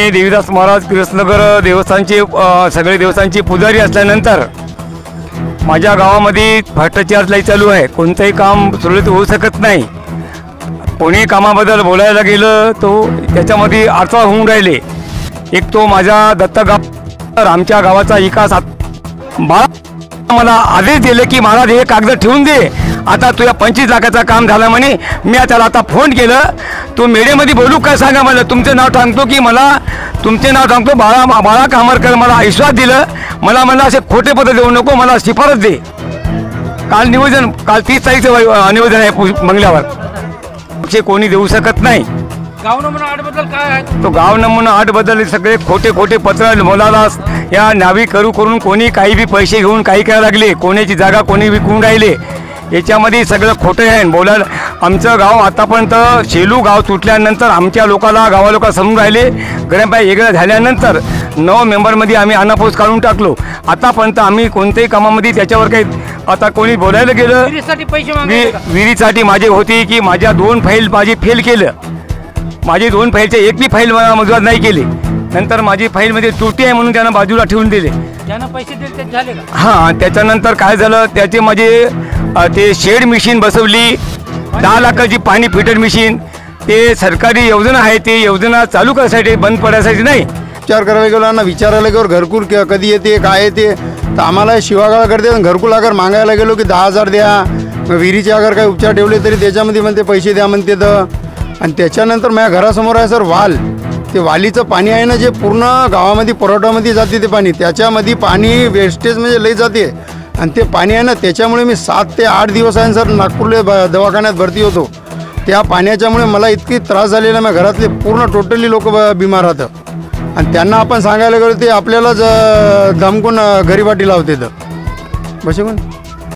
देवीदास महाराज कृष्णनगर देवस्थानचे सगळे देवस्थानचे पुजारी असल्यानंतर माझ्या गावामध्ये भ्रष्टाचार लई चालू आहे। कोणतेही काम सुरळीत होऊ शकत नाही। कोणी कामाबद्दल बोलायला गेलं तो त्याच्यामध्ये अडथळा होऊन राहिले। एक तो माझ्या दत्तगाव आमच्या गावाचा विकास मला आदेश दिले की महाराज हे कागद ठेवून दे, आता तुझ्या 25 लाखाचं काम झालं म्हणे। मी त्याला आता फोन केलं, तो मीडियामध्ये बोलू काय सांगा मला, तुमचं नाव सांगतो की मला तुमचे नाव सांगतो बाळा कामरकर मला विश्वास दिलं, मला म्हणलं असे खोटे पत्र देऊ नको, मला शिफारस दे। काल 30 तारीखचं निवेदन आहे बंगल्यावर, कोणी देऊ शकत नाही। गाव नमुना 8 बद्दल काय आहे? तो गाव नमुना 8 बद्दल सगळे खोटे पत्र बोलायला या नावी करून कोणी काही बी पैसे घेऊन काही करायला लागले, कोणाची जागा कोणी विकून राहिले, याच्यामध्ये सगळं खोटं आहे बोलायला। आमचं गाव आतापर्यंत शेलू गाव तुटल्यानंतर आमच्या गावा समजून राहिले। ग्रामपंचायत वेगळं झाल्यानंतर 9 मेंबरमध्ये आम्ही अनापोस काढून टाकलो। आतापर्यंत आम्ही कोणत्याही कामामध्ये त्याच्यावर काही आता कोणी बोलायला गेलं विहिरीसाठी माझे होती की माझ्या 2 फाईल माझी फेल केलं, माझी 2 फाईलचे एक बी फाईल मंजूर नाही केली। नंतर माझी फाईलमध्ये त्रुटी आहे म्हणून त्यांना बाजूला ठेवून दिले। ज्यांना पैसे दिले ते झाले का? हां, त्याच्यानंतर काय झालं, त्याचे माझे ते शेड मशीन बसवली, 10 लाखाची पाणी फिल्टर मशीन, ते सरकारी योजना आहे, ते योजना चालू करायसाठी बंद पडायसाठी नाही। विचार करायला गेलो ना, विचारायला गेलो घरकुल कधी येते काय येते, तर आम्हाला शिवागाळ करते। घरकुल अगर मागायला गेलो की 10,000 द्या, विहिरीचे अगर काही उपचार ठेवले तरी त्याच्यामध्ये म्हणते पैसे द्या म्हणते। तर आणि त्याच्यानंतर माझ्या घरासमोर आहे सर वाल, ते वालीचं पाणी आहे ना जे पूर्ण गावामध्ये पुरवठ्यामध्ये जाते, ते पाणी त्याच्यामध्ये पाणी वेस्टेज म्हणजे लई जाते। आणि ते पाणी आहे ना त्याच्यामुळे मी 7 ते 8 दिवस आहे सर नागपूरला दवाखान्यात भरती होतो। त्या पाण्याच्यामुळे मला इतकी त्रास झालेला, माझ्या घरातले पूर्ण टोटली लोक बिमार राहतं। आणि त्यांना आपण सांगायला गेलो ते आपल्यालाच धमकून घरी वाटी लावते तर बसे पण